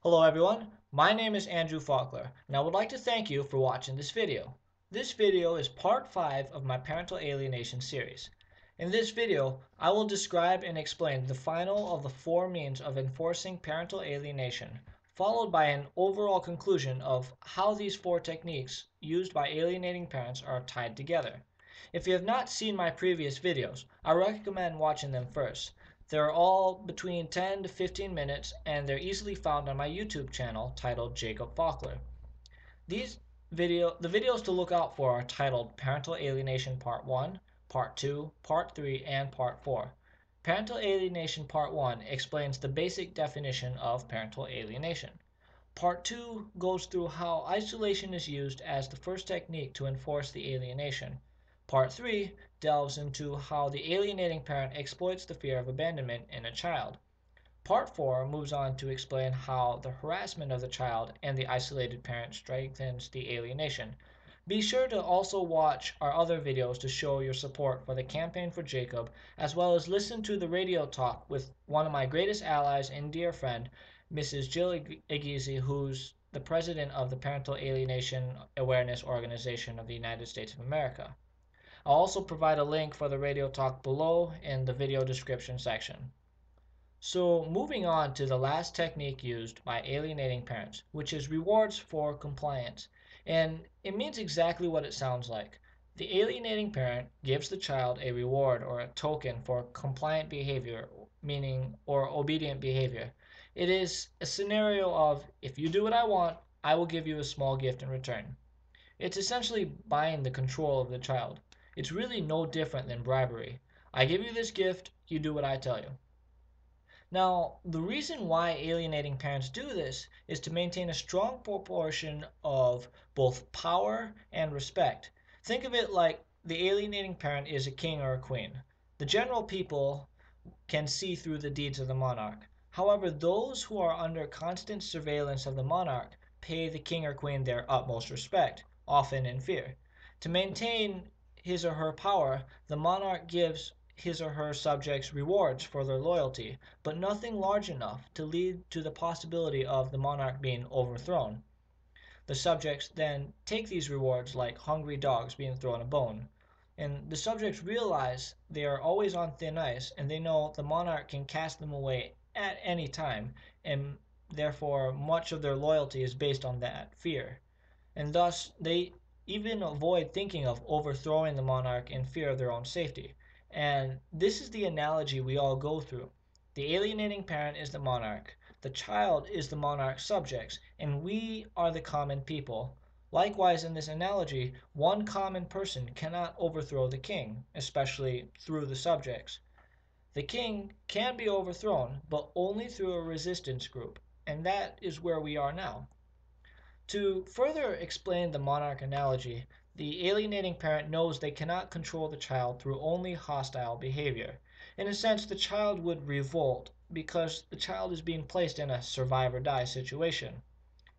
Hello everyone, my name is Andrew Folkler, and I would like to thank you for watching this video. This video is part 5 of my Parental Alienation series. In this video, I will describe and explain the final of the 4 means of enforcing parental alienation, followed by an overall conclusion of how these 4 techniques used by alienating parents are tied together. If you have not seen my previous videos, I recommend watching them first. They're all between 10 to 15 minutes and they're easily found on my YouTube channel titled Jacob Folkler. The videos to look out for are titled Parental Alienation Part 1, Part 2, Part 3, and Part 4. Parental Alienation Part 1 explains the basic definition of parental alienation. Part 2 goes through how isolation is used as the first technique to enforce the alienation. Part 3 delves into how the alienating parent exploits the fear of abandonment in a child. Part 4 moves on to explain how the harassment of the child and the isolated parent strengthens the alienation. Be sure to also watch our other videos to show your support for the campaign for Jacob, as well as listen to the radio talk with one of my greatest allies and dear friend, Mrs. Jill Egizi, who's the president of the Parental Alienation Awareness Organization of the United States of America. I'll also provide a link for the radio talk below in the video description section. So moving on to the last technique used by alienating parents, which is rewards for compliance. And it means exactly what it sounds like. The alienating parent gives the child a reward or a token for compliant behavior, meaning or obedient behavior. It is a scenario of if you do what I want, I will give you a small gift in return. It's essentially buying the control of the child. It's really no different than bribery. I give you this gift, you do what I tell you. Now, the reason why alienating parents do this is to maintain a strong proportion of both power and respect. Think of it like the alienating parent is a king or a queen. The general people can see through the deeds of the monarch. However, those who are under constant surveillance of the monarch pay the king or queen their utmost respect, often in fear. To maintain his or her power, the monarch gives his or her subjects rewards for their loyalty, but nothing large enough to lead to the possibility of the monarch being overthrown. The subjects then take these rewards like hungry dogs being thrown a bone. And the subjects realize they are always on thin ice and they know the monarch can cast them away at any time, and therefore much of their loyalty is based on that fear. And thus they even avoid thinking of overthrowing the monarch in fear of their own safety. And this is the analogy we all go through. The alienating parent is the monarch, the child is the monarch's subjects, and we are the common people. Likewise, in this analogy, one common person cannot overthrow the king, especially through the subjects. The king can be overthrown, but only through a resistance group, and that is where we are now. To further explain the monarch analogy, the alienating parent knows they cannot control the child through only hostile behavior. In a sense, the child would revolt because the child is being placed in a survive or die situation.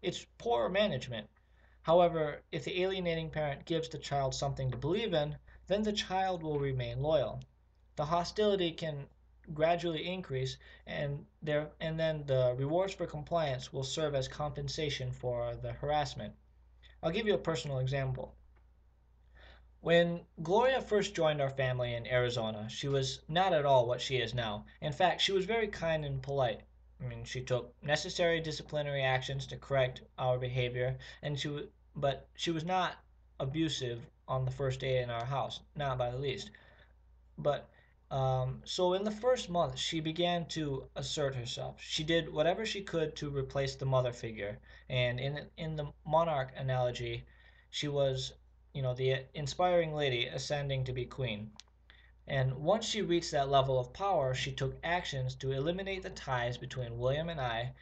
It's poor management. However, if the alienating parent gives the child something to believe in, then the child will remain loyal. The hostility can gradually increase and then the rewards for compliance will serve as compensation for the harassment. I'll give you a personal example. When Gloria first joined our family in Arizona, she was not at all what she is now. In fact, she was very kind and polite. She took necessary disciplinary actions to correct our behavior, but she was not abusive on the first day in our house, not by the least. But so in the first month, she began to assert herself. She did whatever she could to replace the mother figure. And in the monarch analogy, she was, the inspiring lady ascending to be queen. And once she reached that level of power, she took actions to eliminate the ties between William and I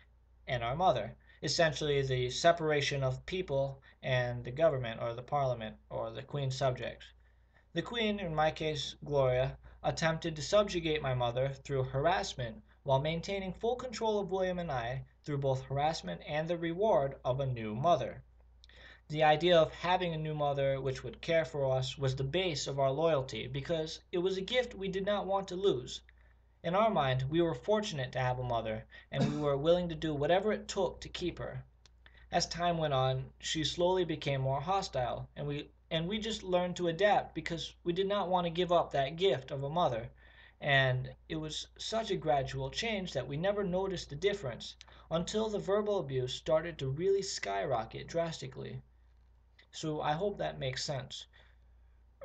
and our mother. Essentially, the separation of people and the government or the parliament or the queen's subjects. The queen, in my case Gloria, attempted to subjugate my mother through harassment while maintaining full control of William and I through both harassment and the reward of a new mother. The idea of having a new mother which would care for us was the base of our loyalty because it was a gift we did not want to lose. In our mind, we were fortunate to have a mother, and we were willing to do whatever it took to keep her. As time went on, she slowly became more hostile, and we just learned to adapt because we did not want to give up that gift of a mother. And it was such a gradual change that we never noticed the difference until the verbal abuse started to really skyrocket drastically. So I hope that makes sense.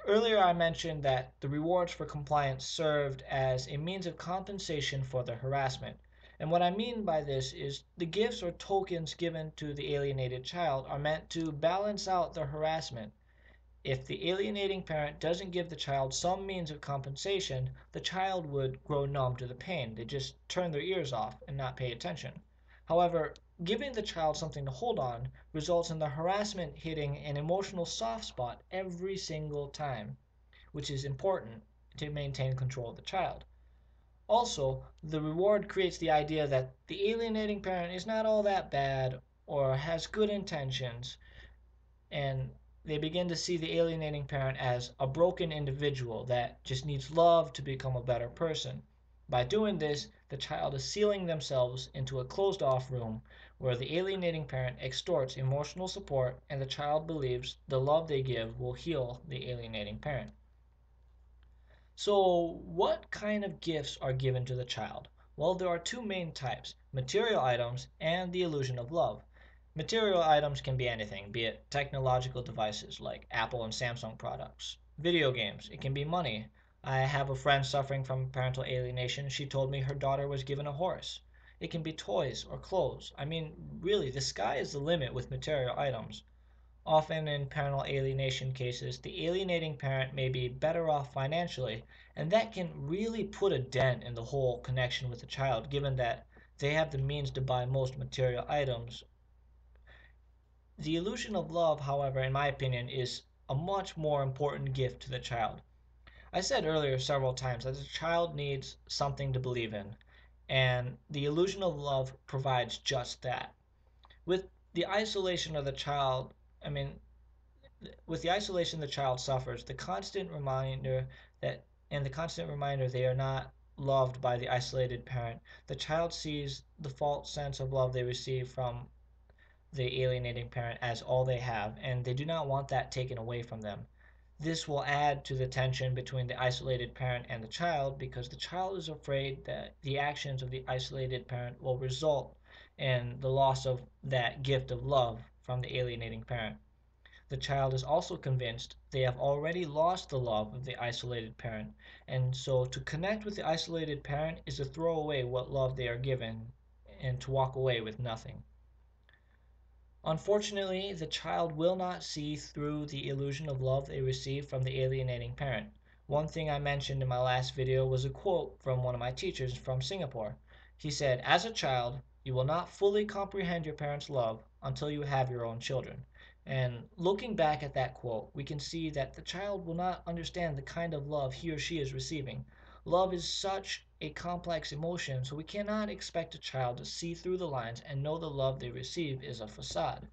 Earlier, I mentioned that the rewards for compliance served as a means of compensation for the harassment. And what I mean by this is the gifts or tokens given to the alienated child are meant to balance out the harassment. If the alienating parent doesn't give the child some means of compensation, the child would grow numb to the pain. They just turn their ears off and not pay attention. However, giving the child something to hold on results in the harassment hitting an emotional soft spot every single time, which is important to maintain control of the child. Also, the reward creates the idea that the alienating parent is not all that bad or has good intentions, and they begin to see the alienating parent as a broken individual that just needs love to become a better person. By doing this, the child is sealing themselves into a closed off room where the alienating parent extorts emotional support and the child believes the love they give will heal the alienating parent. So, what kind of gifts are given to the child? Well, there are two main types: material items and the illusion of love. Material items can be anything, be it technological devices like Apple and Samsung products, video games, it can be money. I have a friend suffering from parental alienation. She told me her daughter was given a horse. It can be toys or clothes. I mean, really, the sky is the limit with material items. Often in parental alienation cases, the alienating parent may be better off financially, and that can really put a dent in the whole connection with the child, given that they have the means to buy most material items. The illusion of love, however, in my opinion, is a much more important gift to the child. I said earlier several times that the child needs something to believe in, and the illusion of love provides just that. With the isolation of the child, I mean, with the isolation the child suffers, the constant reminder they are not loved by the isolated parent, the child sees the false sense of love they receive from the alienating parent as all they have, and they do not want that taken away from them. This will add to the tension between the isolated parent and the child because the child is afraid that the actions of the isolated parent will result in the loss of that gift of love from the alienating parent. The child is also convinced they have already lost the love of the isolated parent, and so to connect with the isolated parent is to throw away what love they are given and to walk away with nothing. Unfortunately, the child will not see through the illusion of love they receive from the alienating parent. One thing I mentioned in my last video was a quote from one of my teachers from Singapore. He said, "As a child, you will not fully comprehend your parents' love until you have your own children." And looking back at that quote, we can see that the child will not understand the kind of love he or she is receiving. Love is such a complex emotion, so we cannot expect a child to see through the lines and know the love they receive is a facade.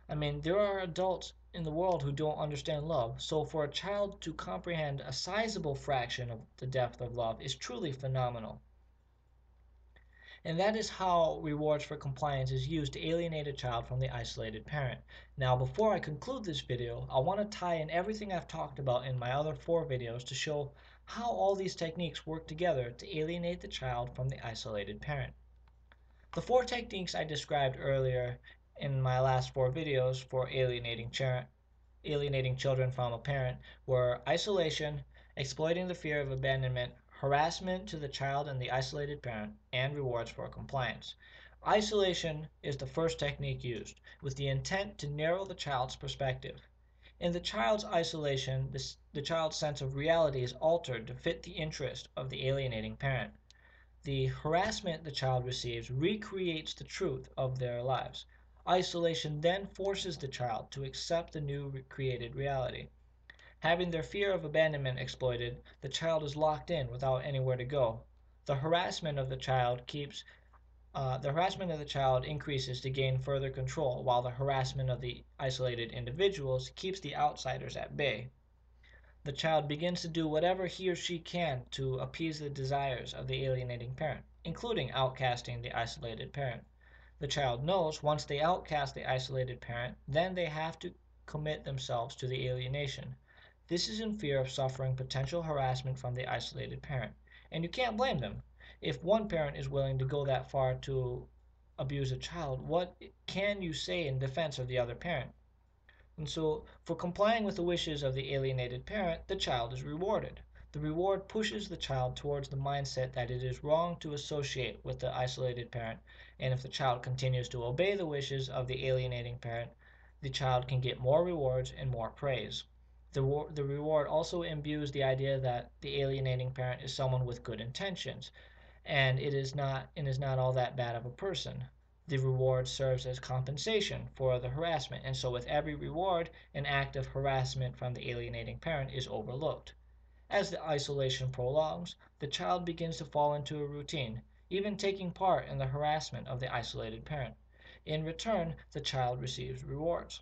I mean, there are adults in the world who don't understand love, so for a child to comprehend a sizable fraction of the depth of love is truly phenomenal. And that is how rewards for compliance is used to alienate a child from the isolated parent. Now, before I conclude this video, I want to tie in everything I've talked about in my other 4 videos to show how all these techniques work together to alienate the child from the isolated parent. The 4 techniques I described earlier in my last 4 videos for alienating children from a parent were isolation, exploiting the fear of abandonment, harassment to the child and the isolated parent, and rewards for compliance. Isolation is the first technique used, with the intent to narrow the child's perspective. In the child's isolation, the child's sense of reality is altered to fit the interest of the alienating parent. The harassment the child receives recreates the truth of their lives. Isolation then forces the child to accept the new created reality. Having their fear of abandonment exploited, the child is locked in without anywhere to go. The harassment of the child increases to gain further control, while the harassment of the isolated individuals keeps the outsiders at bay. The child begins to do whatever he or she can to appease the desires of the alienating parent, including outcasting the isolated parent. The child knows once they outcast the isolated parent, then they have to commit themselves to the alienation. This is in fear of suffering potential harassment from the isolated parent. And you can't blame them. If one parent is willing to go that far to abuse a child, what can you say in defense of the other parent? And so, for complying with the wishes of the alienated parent, the child is rewarded. The reward pushes the child towards the mindset that it is wrong to associate with the isolated parent, and if the child continues to obey the wishes of the alienating parent, the child can get more rewards and more praise. The reward also imbues the idea that the alienating parent is someone with good intentions, and is not all that bad of a person. The reward serves as compensation for the harassment, and so with every reward, an act of harassment from the alienating parent is overlooked. As the isolation prolongs, the child begins to fall into a routine, even taking part in the harassment of the isolated parent. In return, the child receives rewards.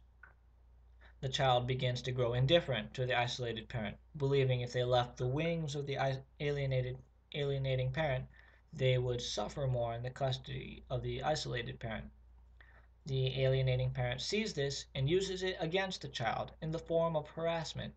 The child begins to grow indifferent to the isolated parent, believing if they left the wings of the alienating parent, they would suffer more in the custody of the isolated parent. The alienating parent sees this and uses it against the child in the form of harassment.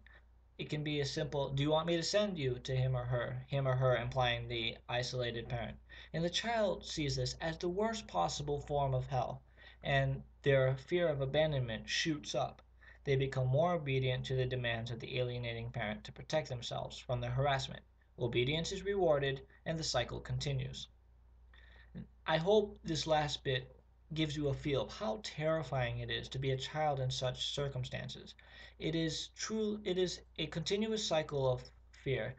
It can be a simple, do you want me to send you to him or her implying the isolated parent. And the child sees this as the worst possible form of hell, and their fear of abandonment shoots up. They become more obedient to the demands of the alienating parent to protect themselves from the harassment. Obedience is rewarded, and the cycle continues. I hope this last bit gives you a feel of how terrifying it is to be a child in such circumstances. It is a continuous cycle of fear,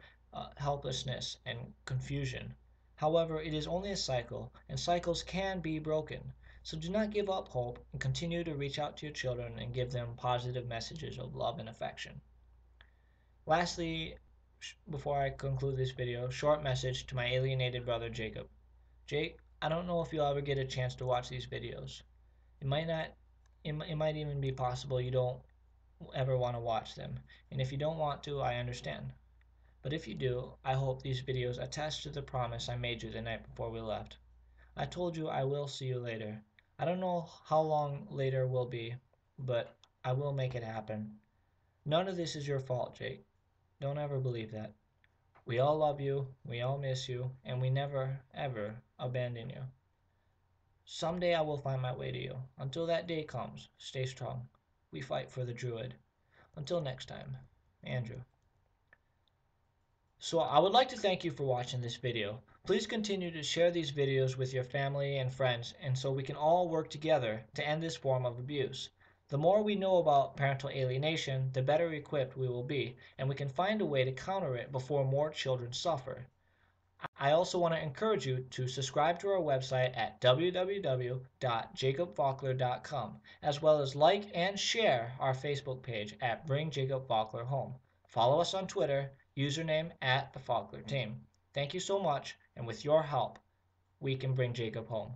helplessness, and confusion. However, it is only a cycle, and cycles can be broken. So do not give up hope and continue to reach out to your children and give them positive messages of love and affection. Lastly, before I conclude this video, short message to my alienated brother Jacob. Jake, I don't know if you'll ever get a chance to watch these videos. It might not, it might even be possible you don't ever want to watch them. And if you don't want to, I understand. But if you do, I hope these videos attest to the promise I made you the night before we left. I told you I will see you later. I don't know how long later will be, but I will make it happen. None of this is your fault, Jake. Don't ever believe that. We all love you, we all miss you, and we never, ever abandon you. Someday I will find my way to you. Until that day comes, stay strong. We fight for the Druid. Until next time, Andrew. So I would like to thank you for watching this video. Please continue to share these videos with your family and friends, and so we can all work together to end this form of abuse. The more we know about parental alienation, the better equipped we will be, and we can find a way to counter it before more children suffer. I also want to encourage you to subscribe to our website at www.jacobfolkler.com, as well as like and share our Facebook page at Bring Jacob Folkler Home. Follow us on Twitter, username at the Folkler Team. Thank you so much, and with your help, we can bring Jacob home.